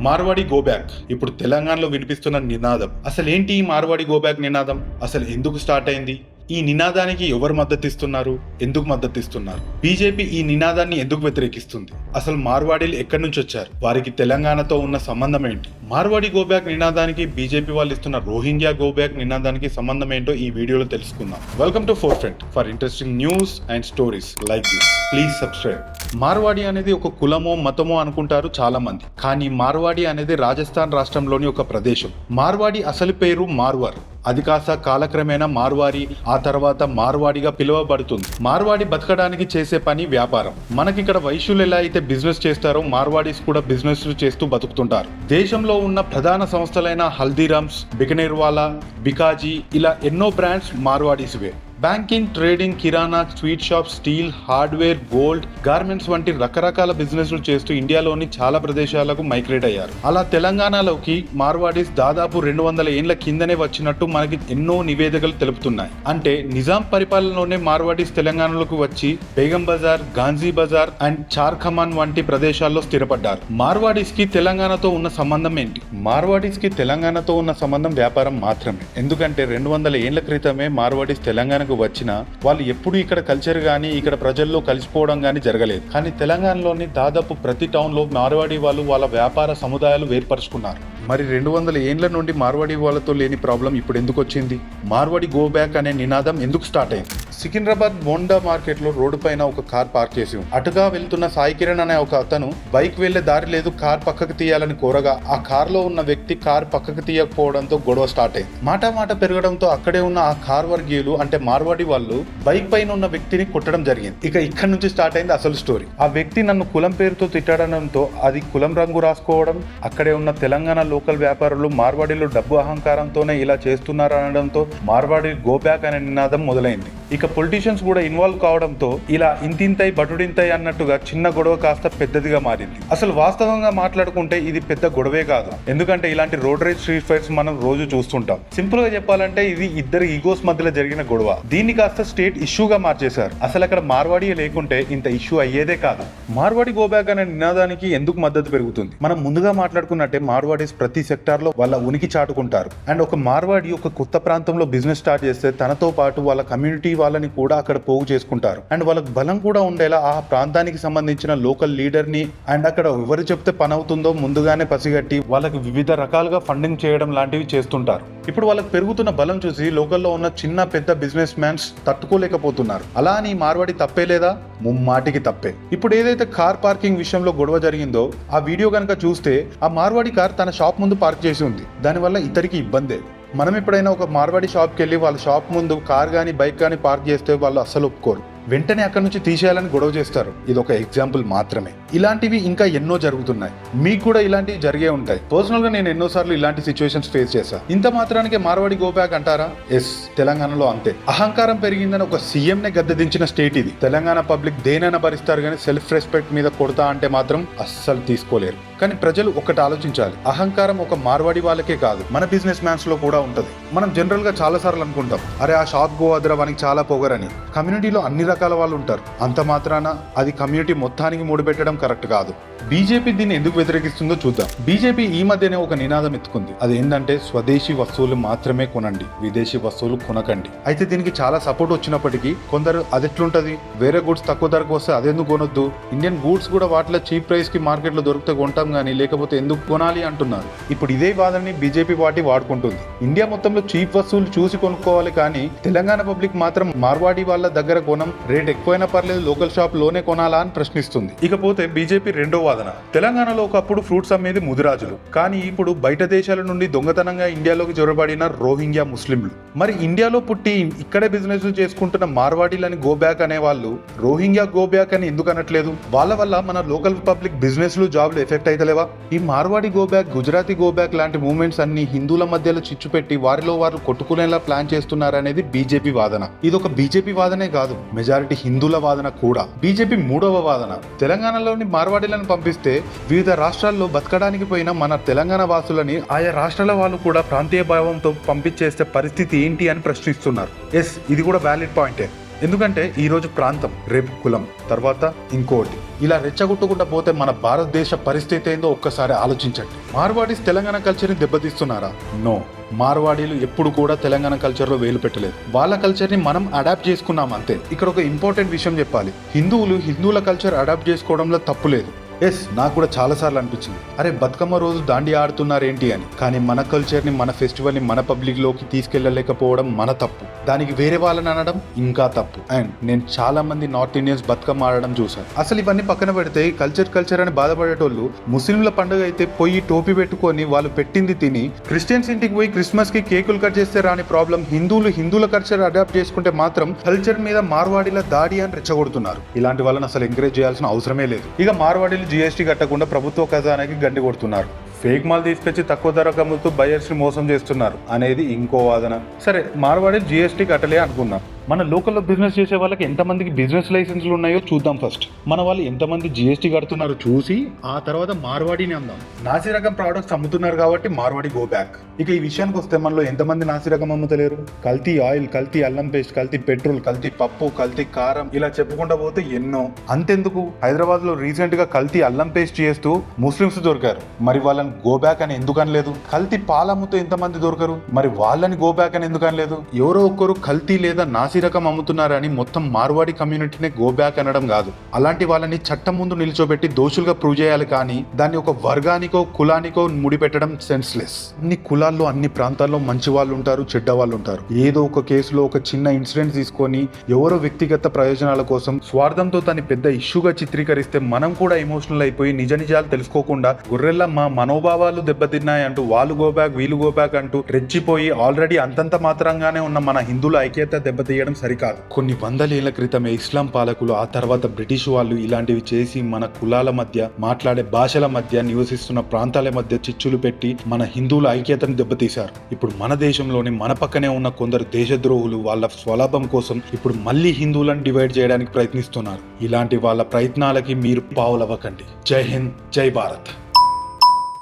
Marwadi go back ఇప్పుడు తెలంగాణలో వినిపిస్తున్న నినాదం. అసలు ఏంటి ఈ మార్వాడి గో బ్యాక్ నినాదం? అసలు ఎందుకు స్టార్ట్ అయింది? ఈ నినాదానికి ఎవరు మద్దతు ఇస్తున్నారు? ఎందుకు మద్దతు ఇస్తున్నారు? బీజేపీ ఈ నినాదాన్ని ఎందుకు వ్యతిరేకిస్తుంది? అసలు మార్వాడీలు ఎక్కడి నుంచి వచ్చారు? వారికి తెలంగాణతో ఉన్న సంబంధం ఏంటి? మార్వాడి గో బ్యాక్ నినాదానికి బీజేపీ వాళ్ళు ఇస్తున్న రోహింగ్యా గో బ్యాక్ నినాదానికి సంబంధం ఏంటో ఈ వీడియోలో తెలుసుకుందాం. Welcome to four front for interesting news and stories like this. Please subscribe. Marwadi అనేది ఒక కులమో మతమో అనుకుంటారు చాలా మంది, కానీ మార్వాడి అనేది రాజస్థాన్ రాష్ట్రంలోని ఒక ప్రదేశం. మార్వాడి అసలు పేరు మార్వర్. అది కాస్త కాలక్రమేణా మార్వారి, ఆ తర్వాత మార్వాడిగా పిలువబడుతుంది. మార్వాడి బతకడానికి చేసే పని వ్యాపారం. మనకిక్కడ వైశ్యులు ఎలా అయితే బిజినెస్ చేస్తారో మార్వాడీస్ కూడా బిజినెస్ చేస్తూ బతుకుతుంటారు. దేశంలో ఉన్న ప్రధాన సంస్థలైన హల్దీరామ్స్, బికనేర్వాలా, బికాజీ ఇలా ఎన్నో బ్రాండ్స్ మార్వాడీస్వే. బ్యాంకింగ్, ట్రేడింగ్, కిరాణా, sweet shop, steel, hardware, gold, garments వంటి రకరకాల బిజినెస్లు చేస్తూ ఇండియాలోని చాలా ప్రదేశాలకు మైగ్రేట్ అయ్యారు. అలా తెలంగాణలోకి మార్వాడీస్ దాదాపు 200 ఏళ్ల కిందనే వచ్చినట్టు మనకి ఎన్నో నివేదికలు తెలుపుతున్నాయి. అంటే నిజాం పరిపాలనలోనే మార్వాడీస్ తెలంగాణలోకి వచ్చి బేగం బజార్, గాంధీ బజార్ అండ్ చార్ఖమాన్ వంటి ప్రదేశాల్లో స్థిరపడ్డారు. మార్వాడీస్ కి తెలంగాణతో ఉన్న సంబంధం ఏంటి? మార్వాడీస్ కి తెలంగాణతో ఉన్న సంబంధం వ్యాపారం మాత్రమే. ఎందుకంటే 200 ఏళ్ల క్రితమే మార్వాడీస్ తెలంగాణకు వచ్చినా వాళ్ళు ఎప్పుడు ఇక్కడ కల్చర్ గానీ ఇక్కడ ప్రజల్లో కలిసిపోవడం గానీ జరగలేదు. కానీ తెలంగాణలోని దాదాపు ప్రతి టౌన్ లో మార్వాడి వాళ్ళు వాళ్ళ వ్యాపార సముదాయాలు ఏర్పరచుకున్నారు. మరి 200 ఏండ్ల నుండి మార్వాడి వాళ్ళతో లేని ప్రాబ్లం ఇప్పుడు ఎందుకు వచ్చింది? మార్వాడి గో బ్యాక్ అనే నినాదం ఎందుకు స్టార్ట్ అయింది? సికింద్రాబాద్ మోండా మార్కెట్ లో రోడ్డు పైన ఒక కార్ పార్క్ చేసి ఉంది. అటుగా వెళ్తున్న సాయి కిరణ్ అనే ఒక అతను బైక్ వెళ్లే దారి లేదు, కార్ పక్కకు తీయాలని కోరగా ఆ కార్ లో ఉన్న వ్యక్తి కార్ పక్కకు తీయకపోవడంతో గొడవ స్టార్ట్ అయింది. మాట పెరగడంతో అక్కడే ఉన్న ఆ కార్ వర్గీయులు అంటే మార్వాడి వాళ్ళు బైక్ పైన ఉన్న వ్యక్తిని కొట్టడం జరిగింది. ఇక్కడ నుంచి స్టార్ట్ అయింది అసలు స్టోరీ. ఆ వ్యక్తి నన్ను కులం పేరుతో తిట్టడంతో అది కులం రంగు రాసుకోవడం, అక్కడే ఉన్న తెలంగాణ లోకల్ వ్యాపారులు మార్వాడీలు డబ్బు అహంకారంతోనే ఇలా చేస్తున్నారు అనడంతో మార్వాడి గో బ్యాక్ అనే నినాదం మొదలైంది. ఇక పొలిటీషియన్స్ కూడా ఇన్వాల్వ్ కావడంతో ఇలా ఇంతింతై బటుడింతై అన్నట్టుగా చిన్న గొడవ కాస్త పెద్దదిగా మారింది. అసలు వాస్తవంగా మాట్లాడుకుంటే ఇది పెద్ద గొడవే కాదు. ఎందుకంటే ఇలాంటి రోడ్ రేజ్ స్ట్రీట్ ఫైట్స్ మనం రోజు చూస్తుంటాం. సింపుల్ గా చెప్పాలంటే ఇది ఇద్దరు ఈగోస్ మధ్యలో జరిగిన గొడవ. దీన్ని కాస్త స్టేట్ ఇష్యూగా మార్చేశారు. అసలు అక్కడ మార్వాడి లేకుంటే ఇంత ఇష్యూ అయ్యేదే కాదు. మార్వాడి గో బ్యాక్ అనే నినాదానికి ఎందుకు మద్దతు పెరుగుతుంది? మనం ముందుగా మాట్లాడుకున్నట్టే మార్వాడీస్ ప్రతి సెక్టార్ లో వాళ్ళ ఉనికి చాటుకుంటారు. అండ్ ఒక మార్వాడి ఒక కొత్త ప్రాంతంలో బిజినెస్ స్టార్ట్ చేస్తే తనతో పాటు వాళ్ళ కమ్యూనిటీ వాళ్ళని కూడా అక్కడ పోగు చేసుకుంటారు. అండ్ వాళ్ళకి బలం కూడా ఉండేలా ఆ ప్రాంతానికి సంబంధించిన లోకల్ లీడర్ ని అండ్ అక్కడ ఎవరు చెప్తే పని అవుతుందో ముందుగానే పసిగట్టి వాళ్ళకి వివిధ రకాలుగా ఫండింగ్ చేయడం లాంటివి చేస్తుంటారు. ఇప్పుడు వాళ్ళకి పెరుగుతున్న బలం చూసి లోకల్లో ఉన్న చిన్న పెద్ద బిజినెస్ మ్యాన్స్ తట్టుకోలేకపోతున్నారు. అలా అని మార్వాడి తప్పే లేదా? ముమ్మాటికి తప్పే. ఇప్పుడు ఏదైతే కార్ పార్కింగ్ విషయంలో గొడవ జరిగిందో ఆ వీడియో కనుక చూస్తే ఆ మార్వాడి కార్ తన షాప్ ముందు పార్క్ చేసి ఉంది. దానివల్ల ఇతరికి ఇబ్బందే. మనం ఎప్పుడైనా ఒక మార్వాడి షాప్కి వెళ్ళి వాళ్ళ షాప్ ముందు కార్ కానీ బైక్ కానీ పార్క్ చేస్తే వాళ్ళు అస్సలు ఒప్పుకోరు. వెంటనే అక్కడ నుంచి తీసేయాలని గొడవ చేస్తారు. ఇది ఒక ఎగ్జాంపుల్ మాత్రమే. ఇలాంటివి ఇంకా ఎన్నో జరుగుతున్నాయి. మీకు కూడా ఇలాంటివి జరిగే ఉంటాయి. పర్సనల్ గా నేను ఎన్నోసార్లు ఇలాంటి సిచ్యువేషన్స్ ఫేస్ చేశా. ఇంత మాత్రానికి మార్వాడి గో బ్యాక్ అంటారా? ఎస్, తెలంగాణలో అంతే. అహంకారం పెరిగిందని ఒక సీఎం నే గద్దెదించిన స్టేట్ ఇది. తెలంగాణ పబ్లిక్ దేనైనా భరిస్తారు కానీ సెల్ఫ్ రెస్పెక్ట్ మీద కొడతా అంటే మాత్రం అస్సలు తీసుకోలేరు. కానీ ప్రజలు ఒకటి ఆలోచించాలి. అహంకారం ఒక మార్వాడి వాళ్ళకే కాదు, మన బిజినెస్ మ్యాన్స్ లో కూడా ఉంటది. మనం జనరల్ గా చాలా సార్లు అనుకుంటాం, అరే ఆ షాప్ గో అదరా వానికి చాలా పొగరని. కమ్యూనిటీలో అన్ని రకాల వాళ్ళు ఉంటారు. అంత మాత్రాన అది కమ్యూనిటీ మొత్తానికి ముడిపెట్టడం కరెక్ట్ కాదు. బీజేపీ దీన్ని ఎందుకు వ్యతిరేకిస్తుందో చూద్దాం. బీజేపీ ఈ మధ్యనే ఒక నినాదం ఎత్తుకుంది. అది ఏంటంటే స్వదేశీ వస్తువులు మాత్రమే కొనండి, విదేశీ వస్తువులు కొనకండి. అయితే దీనికి చాలా సపోర్ట్ వచ్చినప్పటికీ కొందరు అదెట్లుంటది, వేరే గూడ్స్ తక్కువ ధరకు వస్తే అదెందుకు కొనొద్దు, ఇండియన్ గూడ్స్ కూడా వాటిలో చీప్ ప్రైస్ కి మార్కెట్ లో దొరికితే కొంటాం కానీ లేకపోతే ఎందుకు కొనాలి అంటున్నారు. ఇప్పుడు ఇదే వాదనని బీజేపీ పార్టీ వాడుకుంటుంది. ఇండియా మొత్తంలో చీప్ వస్తువులు చూసి కొనుక్కోవాలి కానీ తెలంగాణ పబ్లిక్ మాత్రం మార్వాడి వాళ్ళ దగ్గర కొనం, రేట్ ఎక్కువైనా పర్లేదు లోకల్ షాప్ లోనే కొనాలా అని ప్రశ్నిస్తుంది. ఇకపోతే బీజేపీ రెండో వాదన, తెలంగాణలో ఒకప్పుడు ఫ్రూట్స్ అమ్మేది ముదిరాజులు, కానీ ఇప్పుడు బయట దేశాల నుండి దొంగతనంగా ఇండియాలోకి జొరబడిన రోహింగ్యా ముస్లింలు. మరి ఇండియాలో పుట్టి ఇక్కడే బిజినెస్ చేసుకుంటున్న మార్వాడీలని గో బ్యాక్ అనే వాళ్ళు రోహింగ్యా గో బ్యాక్ అని ఎందుకు అనట్లేదు? వాళ్ళ వల్ల మన లోకల్ పబ్లిక్ బిజినెస్లు జాబ్లు ఎఫెక్ట్ అయితలేవా? ఈ Marwadi go back, Gujarati go back లాంటి మూవ్మెంట్స్ అన్ని హిందువుల మధ్యలో చిచ్చు పెట్టి వారిలో వారు కొట్టుకునేలా ప్లాన్ చేస్తున్నారనేది బీజేపీ వాదన. ఇది ఒక బీజేపీ వాదనే కాదు, మెజారిటీ హిందువుల వాదన కూడా. బీజేపీ మూడవ వాదన, తెలంగాణలోని మార్వాడీలను పంపిస్తే వివిధ రాష్ట్రాల్లో బతకడానికి పోయిన మన తెలంగాణ వాసులని ఆయా రాష్ట్రాల వాళ్ళు కూడా ప్రాంతీయ భావంతో పంపించేస్తే పరిస్థితి ఏంటి అని ప్రశ్నిస్తున్నారు. ఎస్, ఇది కూడా వ్యాలిడ్ పాయింటే. ఎందుకంటే ఈ రోజు ప్రాంతం, రేపు కులం, తర్వాత ఇంకోటి, ఇలా రెచ్చగొట్టుకుంటూ పోతే మన భారతదేశ పరిస్థితి ఏందో ఒక్కసారి ఆలోచించండి. మార్వాడీస్ తెలంగాణ కల్చర్ని దెబ్బతీస్తున్నారా? నో. మార్వాడీలు ఎప్పుడు కూడా తెలంగాణ కల్చర్లో వేలు పెట్టలేదు. వాళ్ళ కల్చర్ని మనం అడాప్ట్ చేసుకున్నాం అంతే. ఇక్కడ ఒక ఇంపార్టెంట్ విషయం చెప్పాలి. హిందువుల కల్చర్ అడాప్ట్ చేసుకోవడంలో తప్పు లేదు. ఎస్, నాకు కూడా చాలాసార్లు అనిపించింది, అరే బతుకమ్మ రోజు దాండి ఆడుతున్నారేంటి అని. కానీ మన కల్చర్ని, మన ఫెస్టివల్ని మన పబ్లిక్లోకి తీసుకెళ్ళలేకపోవడం మన తప్పు. దానికి వేరే వాళ్ళని అనడం ఇంకా తప్పు. అండ్ నేను చాలా మంది నార్త్ ఇండియన్స్ బతుకమ్మ ఆడడం చూశాను. అసలు ఇవన్నీ పక్కన పెడితే కల్చర్ అని బాధపడేటోళ్ళు ముస్లింల పండుగ అయితే పోయి టోపీ పెట్టుకొని వాళ్ళు పెట్టింది తిని, క్రిస్టియన్స్ ఇంటికి పోయి క్రిస్మస్ కి కేకులు కట్ చేస్తే రాని ప్రాబ్లం హిందువుల కల్చర్ అడాప్ట్ చేసుకుంటే మాత్రం కల్చర్ మీద మార్వాడీల దాడి అని రెచ్చగొడుతున్నారు. ఇలాంటి వాళ్ళని అసలు ఎంకరేజ్ చేయాల్సిన అవసరమే లేదు. ఇక మార్వాడీలు జీఎస్టీ కట్టకుండా ప్రభుత్వ ఖజానాకి గండి కొడుతున్నారు. ఫేక్ మాల్ తీసుకొచ్చి తక్కువ ధరకు అమ్ముతూ బయర్స్ ని మోసం చేస్తున్నారు అనేది ఇంకో వాదన. సరే, మార్వాడి జీఎస్టీ కట్టలే అనుకున్నాం. మన లోకల్లో బిజినెస్ చేసే వాళ్ళకి ఎంతమందికి బిజినెస్ లైసెన్స్లు ఉన్నాయో చూద్దాం ఫస్ట్. మన వాళ్ళు ఎంతమంది జీఎస్టీ కడుతున్నారో చూసి ఆ తర్వాత మార్వాడిని అందాం. నాసి రకం ప్రోడక్ట్స్ అమ్ముతున్నారు కాబట్టి మార్వాడి గో బ్యాక్. ఇక ఈ విషయానికి వస్తే మనలో ఎంతమంది నాసి రకం అమ్ముతలేరు? కల్తీ ఆయిల్, కల్తీ అల్లం పేస్ట్, కల్తీ పెట్రోల్, కల్తీ పప్పు, కల్తీ కారం, ఇలా చెప్పుకుంటా పోతే ఎన్నో. అంతెందుకు, హైదరాబాద్ లో రీసెంట్ గా కల్తీ అల్లం పేస్ట్ చేస్తూ ముస్లిమ్స్ దొరికారు. మరి వాళ్ళని గో బ్యాక్ అని ఎందుకు అనలేదు? కల్తీ పాలమ్ముతో ఎంతమంది దొరకరు? మరి వాళ్ళని గో బ్యాక్ అని ఎందుకు అనలేదు? ఎవరో ఒక్కరు కల్తీ లేదా నాసి రకం అమ్ముతున్నారని మొత్తం మార్వాడి కమ్యూనిటీనే గో బ్యాక్ అనడం కాదు. అలాంటి వాళ్ళని చట్టం ముందు నిల్చోబెట్టి దోషులుగా ప్రూవ్ చేయాలి. కానీ దాన్ని ఒక వర్గానికో కులానికో ముడిపెట్టడం సెన్స్లెస్. అన్ని కులాల్లో, అన్ని ప్రాంతాల్లో మంచి వాళ్ళు ఉంటారు, చెడ్డ వాళ్ళు ఉంటారు. ఏదో ఒక కేసులో ఒక చిన్న ఇన్సిడెంట్ తీసుకొని ఎవరో వ్యక్తిగత ప్రయోజనాల కోసం స్వార్థంతో దాన్ని పెద్ద ఇష్యూగా చిత్రీకరిస్తే మనం కూడా ఎమోషనల్ అయిపోయి నిజ నిజాలు తెలుసుకోకుండా గొర్రెల్లా మా మనోభావాలు దెబ్బతిన్నాయంటూ వాళ్ళు గో బ్యాక్, వీళ్ళు గో బ్యాక్ అంటూ రెచ్చిపోయి ఆల్రెడీ అంతంత మాత్రంగానే ఉన్న మన హిందువుల ఐక్యత దెబ్బతీయడం సరికాదు. కొన్ని వందలేళ్ల క్రితమే ఇస్లాం పాలకులు, ఆ తర్వాత బ్రిటిష్ వాళ్ళు ఇలాంటివి చేసి మన కులాల మధ్య, మాట్లాడే భాషల మధ్య, నివసిస్తున్న ప్రాంతాల మధ్య చిచ్చులు పెట్టి మన హిందువుల ఐక్యతను దెబ్బతీశారు. ఇప్పుడు మన దేశంలోని మన పక్కనే ఉన్న కొందరు దేశద్రోహులు వాళ్ళ స్వలాభం కోసం ఇప్పుడు మళ్ళీ హిందువులను డివైడ్ చేయడానికి ప్రయత్నిస్తున్నారు. ఇలాంటి వాళ్ళ ప్రయత్నాలకి మీరు పావులవ్వకండి. జై హింద్, జై భారత్.